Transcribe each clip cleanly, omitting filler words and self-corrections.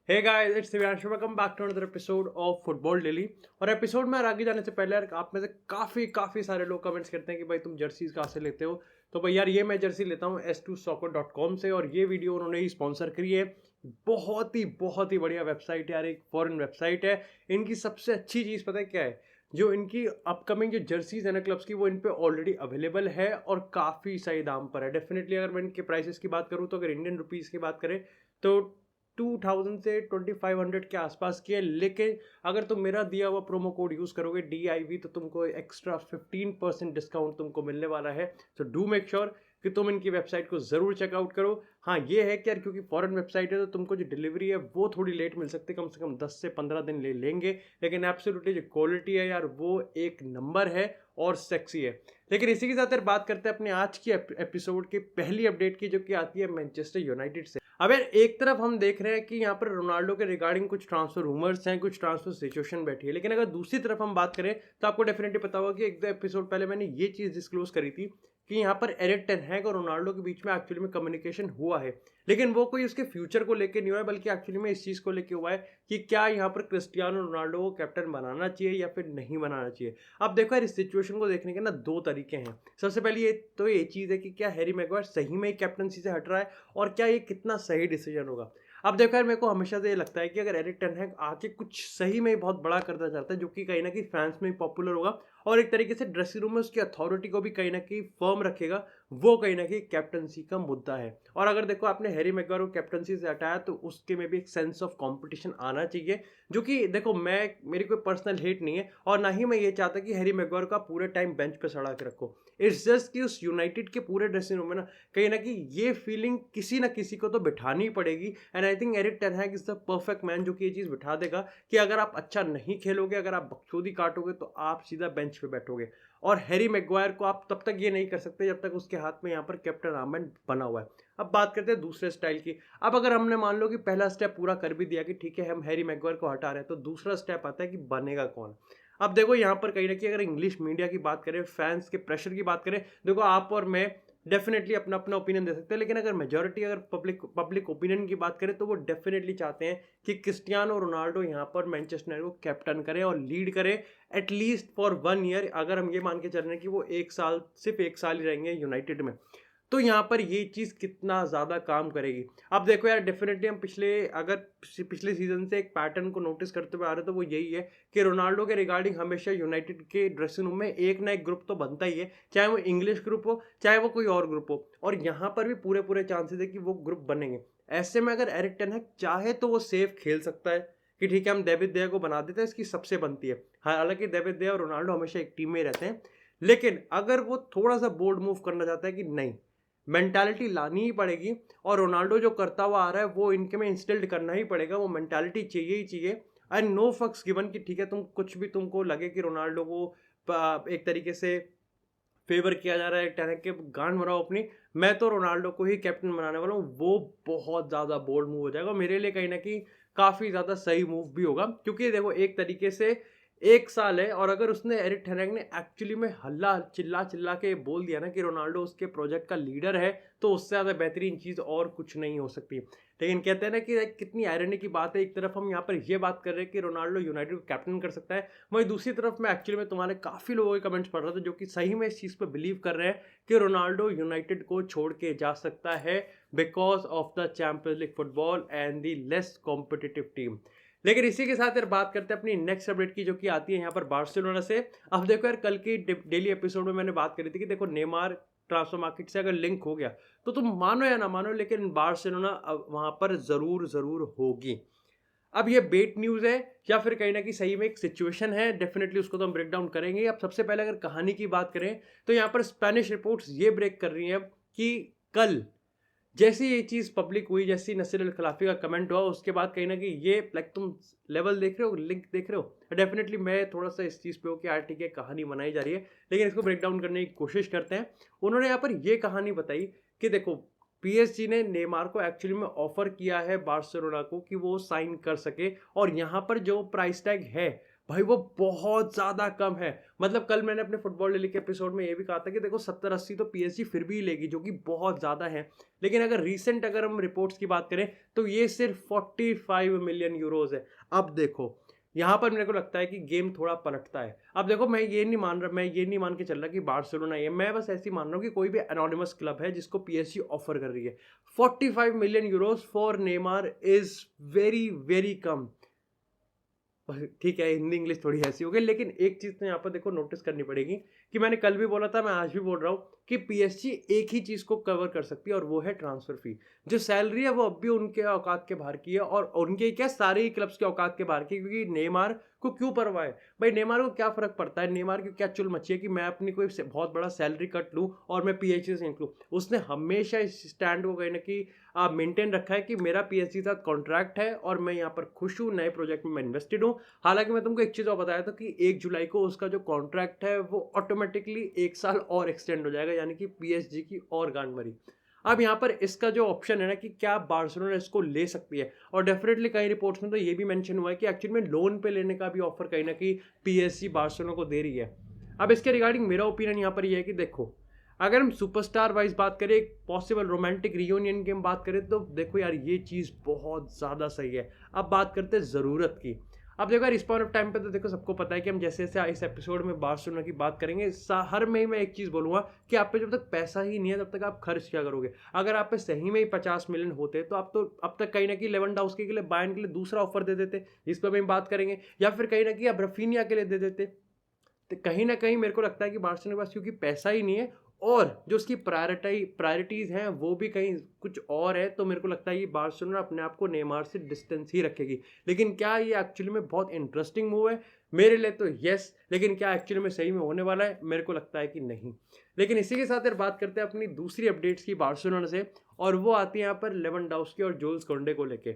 Hey guys, it's Divyanshu. Welcome back to another episode of football daily. और episode में आगे जाने से पहले यार, आप में से काफ़ी सारे लोग कमेंट्स करते हैं कि भाई तुम जर्सीज कहाँ से लेते हो। तो भाई यार, ये मैं जर्सी लेता हूँ s2soccer.com से, और ये वीडियो उन्होंने ही स्पॉन्सर करी है। बहुत ही बढ़िया वेबसाइट है यार, एक फॉरेन वेबसाइट है। इनकी सबसे अच्छी चीज़ पता है क्या है? जो इनकी अपकमिंग जो जर्सीज है ना क्लब्स की, वो इन पे ऑलरेडी अवेलेबल है और काफ़ी सही दाम पर है। डेफिनेटली अगर मैं इनके प्राइसेस की बात करूँ तो अगर इंडियन रुपीज़ की बात करें तो 2000 से 2500 के आसपास की है। लेकिन अगर तुम मेरा दिया हुआ प्रोमो कोड यूज़ करोगे DIV, तो तुमको एक्स्ट्रा 15% डिस्काउंट तुमको मिलने वाला है। सो डू मेक श्योर कि तुम इनकी वेबसाइट को ज़रूर चेकआउट करो। हाँ, ये है कि यार, क्योंकि फॉरेन वेबसाइट है तो तुमको जो डिलीवरी है वो थोड़ी लेट मिल सकती है, कम से कम 10 से 15 दिन ले लेंगे। लेकिन एब्सोल्युटली जो क्वालिटी है यार, वो एक नंबर है और सेक्सी है। लेकिन इसी के साथ यार, बात करते हैं अपने आज की एपिसोड की पहली अपडेट की, जो कि आती है मैनचेस्टर यूनाइटेड से। अब यार, एक तरफ हम देख रहे हैं कि यहाँ पर रोनाल्डो के रिगार्डिंग कुछ ट्रांसफर रूमर्स हैं, कुछ ट्रांसफर सिचुएशन बैठी है। लेकिन अगर दूसरी तरफ हम बात करें तो आपको डेफिनेटली पता होगा कि एक दो एपिसोड पहले मैंने ये चीज़ डिस्क्लोज करी थी कि यहाँ पर एरिक टेन हैग और रोनाल्डो के बीच में एक्चुअली में कम्युनिकेशन हुआ है। लेकिन वो कोई उसके फ्यूचर को लेकर नहीं हुआ है, बल्कि एक्चुअली में इस चीज़ को लेकर हुआ है कि क्या यहाँ पर क्रिस्टियानो रोनाल्डो को कैप्टन बनाना चाहिए या फिर नहीं बनाना चाहिए। अब देखो यार, इस सिचुएशन को देखने के ना दो तरीके हैं। सबसे पहले ये चीज़ है कि क्या हैरी मैगवायर सही में कैप्टनसी से हट रहा है, और क्या ये कितना सही डिसीजन होगा। अब देखो यार, मेरे को हमेशा से ये लगता है कि अगर एरिक टेन हैग आके कुछ सही में ही बहुत बड़ा करना चाहता है, जो कि कहीं ना कहीं फैंस में पॉपुलर होगा, और एक तरीके से ड्रेसिंग रूम में उसकी अथॉरिटी को भी कहीं ना कहीं फर्म रखेगा, वो कहीं ना कहीं कैप्टनसी का मुद्दा है। और अगर देखो, आपने हैरी मैगवायर को कैप्टनसी से हटाया तो उसके में भी एक सेंस ऑफ कंपटीशन आना चाहिए। जो कि देखो, मेरी कोई पर्सनल हेट नहीं है, और ना ही मैं ये चाहता कि हैरी मैगवायर का पूरे टाइम बेंच पे सड़ा के रखो। इट्स जस्ट कि उस यूनाइटेड के पूरे ड्रेसिंग रूम में ना कहीं ना कहीं ये फीलिंग किसी ना किसी को तो बिठानी ही पड़ेगी। And I think Erik ten Hag is the perfect man, जो कि ये चीज़ बिठा देगा कि अगर आप अच्छा नहीं खेलोगे, अगर आप बकचोदी काटोगे, तो आप सीधा बेंच पे बैठोगे। और हैरी मैगवायर को आप तब तक ये नहीं कर सकते जब तक उसके हाथ में यहाँ पर कैप्टन आर्मबैंड बना हुआ है। अब बात करते हैं दूसरे स्टाइल की। अब अगर हमने मान लो कि पहला स्टेप पूरा कर भी दिया कि ठीक है, हम हैरी मैगवायर को हटा रहे हैं, तो दूसरा स्टेप आता है कि बनेगा कौन। अब देखो, यहाँ पर कहीं ना कहीं अगर इंग्लिश मीडिया की बात करें, फैंस के प्रेशर की बात करें, देखो आप और मैं डेफिनेटली अपना अपना ओपिनियन दे सकते हैं। लेकिन अगर मेजोरिटी, अगर पब्लिक ओपिनियन की बात करें, तो वो डेफिनेटली चाहते हैं कि क्रिस्टियानो रोनाल्डो यहाँ पर मैनचेस्टर यूनाइटेड को कैप्टन करे और लीड करे, एटलीस्ट फॉर 1 ईयर। अगर हम ये मान के चल रहे हैं कि वो 1 साल, सिर्फ 1 साल ही रहेंगे यूनाइटेड में, तो यहाँ पर ये चीज़ कितना ज़्यादा काम करेगी। अब देखो यार, डेफिनेटली हम पिछले सीजन से एक पैटर्न को नोटिस करते हुए आ रहे हैं, तो वो यही है कि रोनाल्डो के रिगार्डिंग हमेशा यूनाइटेड के ड्रेसिंग रूम में एक ना एक ग्रुप तो बनता ही है, चाहे वो इंग्लिश ग्रुप हो, चाहे वो कोई और ग्रुप हो। और यहाँ पर भी पूरे पूरे चांसेस है कि वो ग्रुप बनेंगे। ऐसे में अगर एरिक टेन हैग चाहे तो वो सेफ खेल सकता है कि ठीक है, हम डेविड दे को बना देते हैं, इसकी सबसे बनती है। हालांकि डेविड दे और रोनाल्डो हमेशा एक टीम में रहते हैं। लेकिन अगर वो थोड़ा सा बोल्ड मूव करना चाहता है कि नहीं, मेंटालिटी लानी ही पड़ेगी, और रोनाल्डो जो करता हुआ आ रहा है वो इनके में इंस्टिल्ड करना ही पड़ेगा, वो मेंटालिटी चाहिए ही चाहिए। एंड नो फक्स गिवन कि ठीक है, तुम कुछ भी तुमको लगे कि रोनाल्डो को एक तरीके से फेवर किया जा रहा है, टैनक के गांड मराओ अपनी, मैं तो रोनाल्डो को ही कैप्टन बनाने वाला हूँ। वो बहुत ज़्यादा बोल्ड मूव हो जाएगा, मेरे लिए कहीं ना कहीं काफ़ी ज़्यादा सही मूव भी होगा। क्योंकि देखो, एक तरीके से 1 साल है, और अगर उसने एरिक टेन हैग ने एक्चुअली में हल्ला चिल्ला चिल्ला के बोल दिया ना कि रोनाल्डो उसके प्रोजेक्ट का लीडर है, तो उससे ज़्यादा बेहतरीन चीज़ और कुछ नहीं हो सकती। लेकिन कहते हैं ना कि कितनी आयरनी की बात है, एक तरफ हम यहाँ पर ये बात कर रहे हैं कि रोनाल्डो यूनाइटेड को कैप्टन कर सकता है, वहीं दूसरी तरफ मैं एक्चुअली में तुम्हारे काफ़ी लोगों के कमेंट्स पढ़ रहा था जो कि सही में इस चीज़ पर बिलीव कर रहे हैं कि रोनाल्डो यूनाइटेड को छोड़ के जा सकता है, because of the champions league football and the less competitive team. लेकिन इसी के साथ यार, बात करते हैं अपनी नेक्स्ट अपडेट की, जो कि आती है यहाँ पर बार्सिलोना से। अब देखो यार, कल की डेली एपिसोड में मैंने बात करी थी कि देखो, नेमार ट्रांसफर मार्केट से अगर लिंक हो गया, तो तुम मानो या ना मानो, लेकिन बार्सिलोना अब वहां पर जरूर जरूर होगी। अब ये बेट न्यूज़ है या फिर कहीं ना कहीं सही में एक सिचुएशन है, डेफिनेटली उसको तो हम ब्रेक डाउन करेंगे। अब सबसे पहले अगर कहानी की बात करें, तो यहाँ पर स्पेनिश रिपोर्ट्स ये ब्रेक कर रही हैं कि कल जैसी ये चीज़ पब्लिक हुई, जैसी नसीर अल खिलाफी का कमेंट हुआ, उसके बाद कहीं ना कहीं ये लाइक, तुम लेवल देख रहे हो, लिंक देख रहे हो, डेफिनेटली मैं थोड़ा सा इस चीज़ पे हो कि यार ठीक है, कहानी बनाई जा रही है, लेकिन इसको ब्रेक डाउन करने की कोशिश करते हैं। उन्होंने यहाँ पर ये कहानी बताई कि देखो, PSG ने नेमार को एक्चुअली में ऑफर किया है बार्सिलोना को कि वो साइन कर सके, और यहाँ पर जो प्राइस टैग है भाई वो बहुत ज़्यादा कम है। मतलब कल मैंने अपने फुटबॉल डेली के एपिसोड में ये भी कहा था कि देखो 70-80 तो पीएसजी फिर भी लेगी, जो कि बहुत ज़्यादा है। लेकिन अगर हम रिपोर्ट्स की बात करें तो ये सिर्फ 45 मिलियन यूरोज़ है। अब देखो, यहाँ पर मेरे को लगता है कि गेम थोड़ा पलटता है। अब देखो, मैं ये नहीं मान के चल रहा कि बार्सिलोना ये, मैं बस ऐसे ही मान रहा हूँ कि कोई भी एनोनिमस क्लब है जिसको पीएसजी ऑफर कर रही है। 45 million euros for Neymar is very, very कम। ठीक है, हिंदी इंग्लिश थोड़ी ऐसी हो गई, लेकिन एक चीज़ तो यहाँ पर देखो नोटिस करनी पड़ेगी कि मैंने कल भी बोला था, मैं आज भी बोल रहा हूँ कि पीएसजी एक ही चीज़ को कवर कर सकती है और वो है ट्रांसफ़र फ़ी। जो सैलरी है वो अब भी उनके औकात के बाहर की है, और उनके क्या सारे ही क्लब्स के औकात के बाहर की, क्योंकि नेमार को क्यों परवाह है? भाई नेमार को क्या फ़र्क पड़ता है? नेमार की क्या चुल मची है कि मैं अपनी कोई बहुत बड़ा सैलरी कट लूँ और मैं पीएसजी से निकलूँ? उसने हमेशा इस स्टैंड को कहीं न कहीं मेंटेन रखा है कि मेरा पीएसजी के साथ कॉन्ट्रैक्ट है और मैं यहाँ पर खुश हूँ, नए प्रोजेक्ट में मैं इन्वेस्टेड हूँ। हालाँकि मैं तुमको एक चीज़ और बताया था कि 1 जुलाई को उसका जो कॉन्ट्रैक्ट है वो ऑटोमैटिकली 1 साल और एक्सटेंड हो जाएगा, यानी कि पीएसजी की और गांड मरी। अब यहाँ पर इसका जो ऑप्शन है ना कि क्या बार्सिलोना इसको ले सकती है, और डेफिनेटली कई रिपोर्ट्स में तो ये भी मेंशन हुआ है कि एक्चुअली में लोन पे लेने का भी ऑफर कहीं ना कहीं पीएसजी बार्सिलोना को दे रही है। अब इसके रिगार्डिंग मेरा ओपिनियन यहाँ पर ये है कि देखो, अगर हम सुपरस्टार वाइज बात करें, एक पॉसिबल रोमांटिक रियूनियन की हम बात करें, तो देखो यार ये चीज़ बहुत ज़्यादा सही है। अब बात करते हैं ज़रूरत की। अब देखो यार, इस पॉइंट ऑफ टाइम पे तो देखो सबको पता है कि हम जैसे जैसे इस एपिसोड में बार्सिलोना की बात करेंगे, हर में ही मैं एक चीज़ बोलूँगा कि आप पे जब तक पैसा ही नहीं है तब तक आप खर्च क्या करोगे? अगर आप पे सही में ही 50 मिलियन होते तो आप तो अब तक कहीं न कहीं लेवेंडोव्स्की के लिए, बायर्न के लिए दूसरा ऑफर दे देते, इस पे भी हम बात करेंगे, या फिर कहीं न कहीं आप रफीनिया के लिए दे देते। तो कहीं न कहीं मेरे को लगता है कि बार्सिलोना के पास क्योंकि पैसा ही नहीं है, और जो उसकी प्रायोरिटीज़ हैं वो भी कहीं कुछ और है, तो मेरे को लगता है कि बार्सिलोना अपने आप को नेमार से डिस्टेंस ही रखेगी। लेकिन क्या ये एक्चुअली में बहुत इंटरेस्टिंग मूव है? मेरे लिए तो येस, लेकिन क्या एक्चुअली में सही में होने वाला है? मेरे को लगता है कि नहीं। लेकिन इसी के साथ यार बात करते हैं अपनी दूसरी अपडेट्स की बार्सिलोना से, और वो आती है यहाँ पर लेवेंडोव्स्की और जुल्स कोंडे को लेके।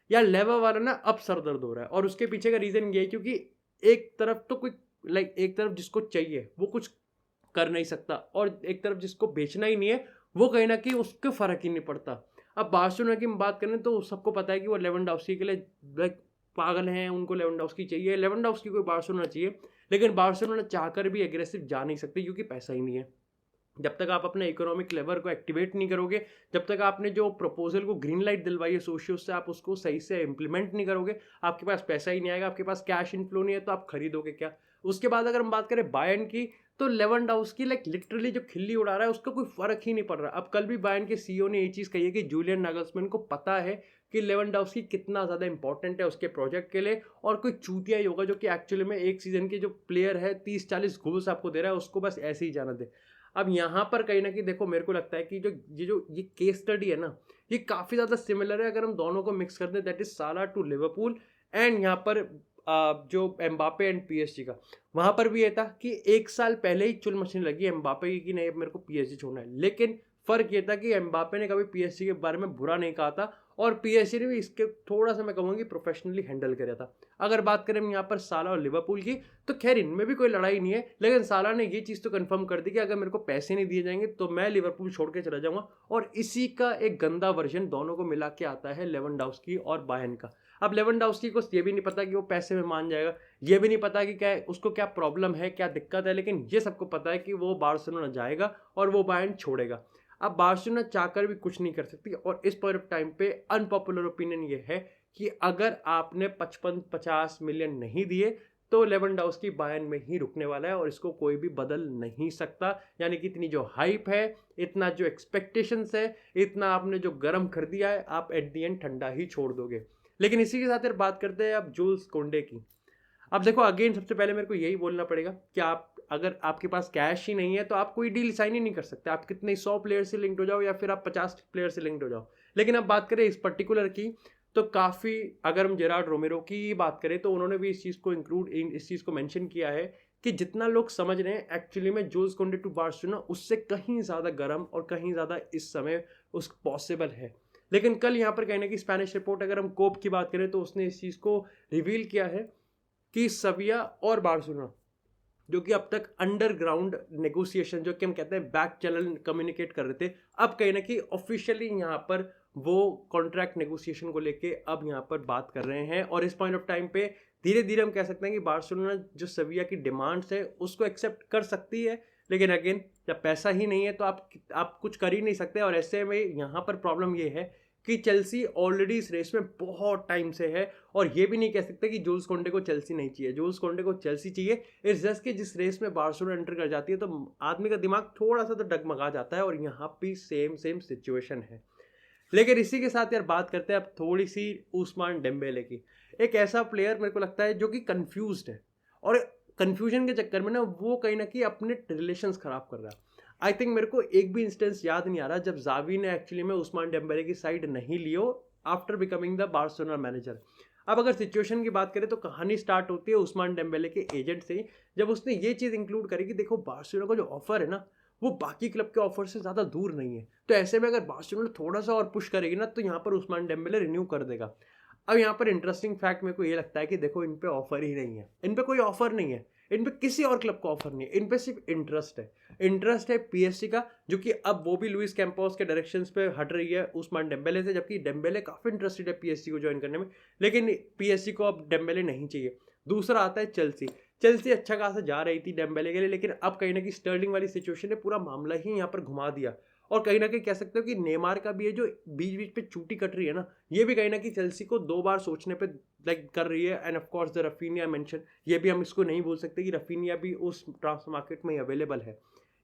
यार लेवा वाला ना अब सर दर्द हो रहा है, और उसके पीछे का रीज़न ये है क्योंकि एक तरफ तो कोई, एक तरफ जिसको चाहिए वो कुछ कर नहीं सकता, और एक तरफ जिसको बेचना ही नहीं है वो कहीं न कहीं उसको फ़र्क ही नहीं पड़ता। अब बार्सिलोना की हम बात करें तो सबको पता है कि वो लेवेंडोव्स्की के लिए लाइक पागल हैं, उनको लेवेंडोव्स्की चाहिए, लेवेंडोव्स्की को बार्सिलोना चाहिए। लेकिन बार्सिलोना चाहकर भी एग्रेसिव जा नहीं सकती क्योंकि पैसा ही नहीं है। जब तक आप अपने इकोनॉमिक लेवर को एक्टिवेट नहीं करोगे, जब तक आपने जो प्रपोज़ल को ग्रीन लाइट दिलवाई है सोशियोस से, आप उसको सही से इम्प्लीमेंट नहीं करोगे, आपके पास पैसा ही नहीं आएगा, आपके पास कैश इनफ्लो नहीं है, तो आप खरीदोगे क्या? उसके बाद अगर हम बात करें बायर्न की, तो लेवेंडोव्स्की लिटरली जो खिल्ली उड़ा रहा है उसका कोई फ़र्क ही नहीं पड़ रहा। अब कल भी बायर्न के सीईओ ने ये चीज़ कही है कि जूलियन नागलसमैन को पता है कि लेवेंडोव्स्की कितना ज़्यादा इंपॉर्टेंट है उसके प्रोजेक्ट के लिए, और कोई चूतिया ही होगा जो कि एक्चुअली में एक सीज़न के जो प्लेयर है 30-40 गोल्स आपको दे रहा है, उसको बस ऐसे ही जाना दे। अब यहाँ पर कहीं न कहीं देखो, मेरे को लगता है कि ये केस स्टडी है ना, ये काफ़ी ज़्यादा सिमिलर है अगर हम दोनों को मिक्स कर दें, दैट इज़ साला टू लिवरपूल, एंड यहाँ पर जो एम्बापे एंड पीएसजी का। वहाँ पर भी ये था कि 1 साल पहले ही चुल मचने लगी एम्बापे की कि नहीं अब मेरे को पीएसजी छोड़ना है। लेकिन फ़र्क ये था कि एम्बापे ने कभी पीएसजी के बारे में बुरा नहीं कहा था, और पीएसजी ने भी इसके थोड़ा-सा मैं कहूँगा कि प्रोफेशनली हैंडल करा था। अगर बात करें हम यहाँ पर साला और लिवरपूल की, तो खैर इनमें भी कोई लड़ाई नहीं है, लेकिन साला ने ये चीज़ तो कंफर्म कर दी कि अगर मेरे को पैसे नहीं दिए जाएँगे तो मैं लिवरपूल छोड़ के चला जाऊँगा, और इसी का एक गंदा वर्ज़न दोनों को मिला के आता है लेवेंडोव्स्की और बायर्न का। अब लेवेंडोव्स्की को ये भी नहीं पता कि वो पैसे में मान जाएगा, ये भी नहीं पता कि क्या उसको क्या प्रॉब्लम है, क्या दिक्कत है, लेकिन ये सबको पता है कि वो बार्सिलोना जाएगा और वो बायर्न छोड़ेगा। अब बार्सिलोना चाहकर भी कुछ नहीं कर सकती, और इस पॉइंट ऑफ टाइम पे अनपॉपुलर ओपिनियन ये है कि अगर आपने 55-50 मिलियन नहीं दिए तो लेवेंडोव्स्की बायर्न में ही रुकने वाला है, और इसको कोई भी बदल नहीं सकता। यानी कि इतनी जो हाइप है, इतना जो एक्सपेक्टेशंस है, इतना आपने जो गर्म कर दिया है, आप एट द एंड ठंडा ही छोड़ दोगे। लेकिन इसी के साथ यार बात करते हैं अब जुल्स कोंडे की। अब देखो अगेन, सबसे पहले मेरे को यही बोलना पड़ेगा कि आप, अगर आपके पास कैश ही नहीं है तो आप कोई डील साइन ही नहीं कर सकते। आप कितने 100 प्लेयर से लिंक्ड हो जाओ या फिर आप 50 प्लेयर से लिंक्ड हो जाओ। लेकिन अब बात करें इस पर्टिकुलर की, तो काफ़ी, अगर हम जेरार्ड रोमेरो की बात करें तो उन्होंने भी इस चीज़ को मेंशन किया है कि जितना लोग समझ रहे हैं एक्चुअली में जुल्स कोंडे टू बार्सिलोना उससे कहीं ज़्यादा गर्म और कहीं ज़्यादा इस समय उस पॉसिबल है। लेकिन कल यहाँ पर कहने की स्पेनिश रिपोर्ट, अगर हम कोप की बात करें तो उसने इस चीज़ को रिवील किया है कि सविया और बार्सिलोना, जो कि अब तक अंडरग्राउंड नेगोशिएशन, जो कि हम कहते हैं बैक चैनल कम्युनिकेट कर रहे थे, अब कहीं ना कहीं ऑफिशियली यहाँ पर वो कॉन्ट्रैक्ट नेगोशिएशन को लेके अब यहाँ पर बात कर रहे हैं। और इस पॉइंट ऑफ टाइम पे धीरे धीरे हम कह सकते हैं कि बार्सिलोना जो सेविया की डिमांड्स है उसको एक्सेप्ट कर सकती है, लेकिन अगेन जब पैसा ही नहीं है तो आप कुछ कर ही नहीं सकते। और ऐसे में यहाँ पर प्रॉब्लम ये है कि चेल्सी ऑलरेडी इस रेस में बहुत टाइम से है, और ये भी नहीं कह सकते कि जूल्स कोंडे को चेल्सी नहीं चाहिए। जूल्स कोंडे को चेल्सी चाहिए। इस जस्ट कि जिस रेस में बार्सिलोना एंटर कर जाती है तो आदमी का दिमाग थोड़ा सा तो डगमगा जाता है, और यहाँ भी सेम सिचुएशन है। लेकिन इसी के साथ यार बात करते हैं अब थोड़ी सी उस्मान डेम्बेले की। एक ऐसा प्लेयर मेरे को लगता है जो कि कंफ्यूज्ड है, और कंफ्यूजन के चक्कर में ना वो कहीं ना कहीं अपने रिलेशंस खराब कर रहा है। आई थिंक मेरे को एक भी इंस्टेंस याद नहीं आ रहा जब जावी ने एक्चुअली में उस्मान डेम्बेले की साइड नहीं लियो after becoming the Barcelona manager. अब अगर सिचुएशन की बात करें तो कहानी स्टार्ट होती है उस्मान डेम्बेले के एजेंट से, जब उसने ये चीज़ इंक्लूड करी कि देखो बार्सिलोना का जो ऑफर है ना वो बाकी क्लब के ऑफर से ज़्यादा दूर नहीं है, तो ऐसे में अगर बार्सिलोना थोड़ा सा और पुश करेगी ना तो यहाँ पर उस्मान डेम्बेले रिन्यू कर देगा। अब यहाँ पर इंटरेस्टिंग फैक्ट मेरे को ये लगता है कि देखो इन पे ऑफर ही नहीं है, इन पे कोई ऑफर नहीं है, इन पे किसी और क्लब का ऑफर नहीं है, इन पे सिर्फ इंटरेस्ट है पीएसजी का, जो कि अब वो भी लुइस कैंपोस के डायरेक्शंस पे हट रही है उस्मान डेम्बेले से, जबकि डेम्बेले काफ़ी इंटरेस्टेड है पीएसजी को ज्वाइन करने में, लेकिन पीएसजी को अब डेम्बेले नहीं चाहिए। दूसरा आता है चेल्सी अच्छा खासा जा रही थी डेम्बेले के लिए, लेकिन अब कहीं ना कहीं स्टर्लिंग वाली सिचुएशन ने पूरा मामला ही यहाँ पर घुमा दिया। और कहीं ना कहीं कह सकते हो कि नेमार का भी ये जो बीच बीच पे चूटी कट रही है ना, ये भी कहीं ना कहीं चेल्सी को 2 बार सोचने पे लाइक कर रही है। End of course the Raphinha mention, ये भी हम इसको नहीं भूल सकते कि रफीनिया भी उस ट्रांसफर मार्केट में अवेलेबल है।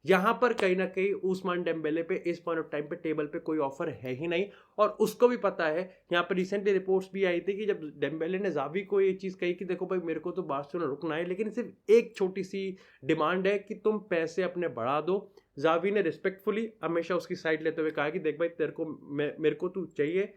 यहाँ पर कहीं ना कहीं उस्मान डेम्बेले पे इस पॉइंट ऑफ टाइम पे टेबल पे कोई ऑफर है ही नहीं, और उसको भी पता है। यहाँ पर रिसेंटली रिपोर्ट्स भी आई थी कि जब डेम्बेले ने जावी को ये चीज़ कही कि देखो भाई मेरे को तो बार्सिलोना रुकना है, लेकिन सिर्फ एक छोटी सी डिमांड है कि तुम पैसे अपने बढ़ा दो। जावी ने रिस्पेक्टफुली हमेशा उसकी साइड लेते हुए कहा कि देख भाई तेरे को मेरे को तू चाहिए,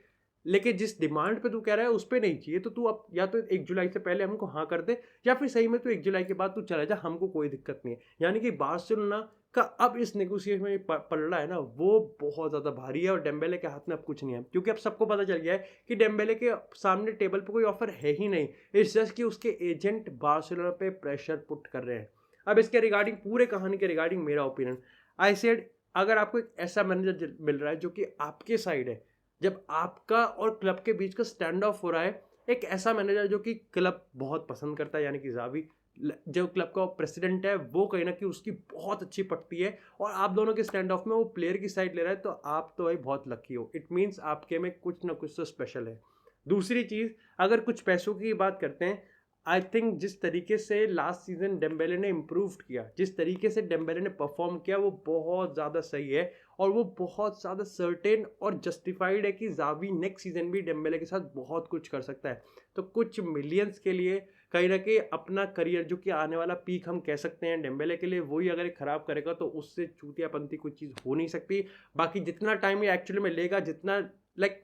लेकिन जिस डिमांड पे तू कह रहा है उस पे नहीं चाहिए, तो तू अब या तो 1 जुलाई से पहले हमको हाँ कर दे, या फिर सही में तू 1 जुलाई के बाद तू चला जा, हमको कोई दिक्कत नहीं है। यानी कि बार्सिलोना का अब इस नेगोशिएशन में पलड़ा है ना वो बहुत ज़्यादा भारी है, और डेम्बेले के हाथ में अब कुछ नहीं है, क्योंकि अब सबको पता चल गया है कि डेम्बेले के सामने टेबल पे कोई ऑफर है ही नहीं। इट्स जस्ट कि उसके एजेंट बार्सिलोना पे प्रेशर पुट कर रहे हैं। अब इसके रिगार्डिंग पूरे कहानी के रिगार्डिंग मेरा ओपिनियन, आई सेड अगर आपको एक ऐसा मैनेजर मिल रहा है जो कि आपके साइड है, जब आपका और क्लब के बीच का स्टैंड ऑफ हो रहा है, एक ऐसा मैनेजर जो कि क्लब बहुत पसंद करता है, यानी कि जावी जो क्लब का प्रेसिडेंट है वो कहीं ना कहीं उसकी बहुत अच्छी पटती है, और आप दोनों के स्टैंड ऑफ में वो प्लेयर की साइड ले रहा है, तो आप तो भाई बहुत लकी हो। इट मीन्स आपके में कुछ ना कुछ तो स्पेशल है। दूसरी चीज़, अगर कुछ पैसों की बात करते हैं, आई थिंक जिस तरीके से लास्ट सीजन डेम्बेले ने इम्प्रूव किया, जिस तरीके से डेम्बेले ने परफॉर्म किया, वो बहुत ज़्यादा सही है, और वो बहुत ज़्यादा सर्टेन और जस्टिफाइड है कि जावी नेक्स्ट सीजन भी डेम्बेले के साथ बहुत कुछ कर सकता है। तो कुछ मिलियंस के लिए कहीं ना कहीं अपना करियर जो कि आने वाला पीक हम कह सकते हैं डेम्बेले के लिए, वही अगर ख़राब करेगा तो उससे चूतियापंथी कोई चीज़ हो नहीं सकती। बाकी जितना टाइम ये एक्चुअली में लेगा, जितना लाइक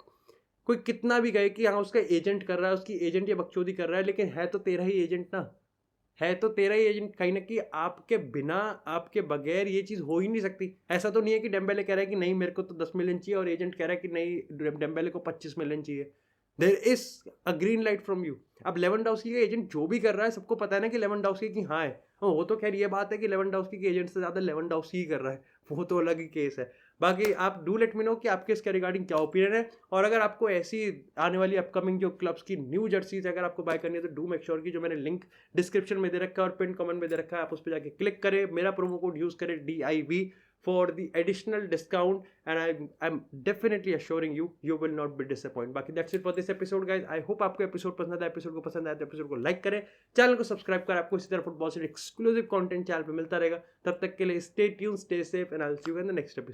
कोई कितना भी कहे कि हाँ उसका एजेंट कर रहा है, उसकी एजेंट ये बकचोदी कर रहा है, लेकिन है तो तेरा ही एजेंट ना, है तो तेरा ही एजेंट। कहीं ना कहीं आपके बिना, आपके बगैर ये चीज़ हो ही नहीं सकती। ऐसा तो नहीं है कि डेम्बेले कह रहा है कि नहीं मेरे को तो 10 मिलियन चाहिए, और एजेंट कह रहा है कि नहीं डेम्बेले को 25 मिलियन चाहिए। There is a green light from you. अब लेवेंडोव्स्की का एजेंट जो भी कर रहा है, सबको पता है ना कि लेवेंडोव्स्की की हाँ है, वो तो खैर ये बात है कि लेवेंडोव्स्की के एजेंट से ज़्यादा लेवेंडोव्स्की ही कर रहा है, वो तो अलग ही केस है। बाकी आप डू लेट मी नो कि आपके इसके रिगार्डिंग क्या ओपिनियन है, और अगर आपको ऐसी आने वाली अपकमिंग जो क्लब्स की न्यू जर्सीज अगर आपको बाय करनी है तो डू मेक श्योर कि जो मैंने लिंक डिस्क्रिप्शन में दे रखा है और पिन कमेंट में दे रखा है, आप उस पर जाके क्लिक करें, मेरा प्रोमो कोड यूज़ करें DIV for the additional discount, and I'm definitely assuring you will not be disappointed. बाकी that's it for this episode guys. I hope आपको एपिसोड पसंद आया, एपिसोड को पसंद आया तो एपिसोड को लाइक करें, चैनल को सब्सक्राइब करें, आपको इसी तरह फुटबॉल से एक्सक्लूसिव कंटेंट चैनल पे मिलता रहेगा। तब तक के लिए stay tune, stay safe, and I will see you in the next episode.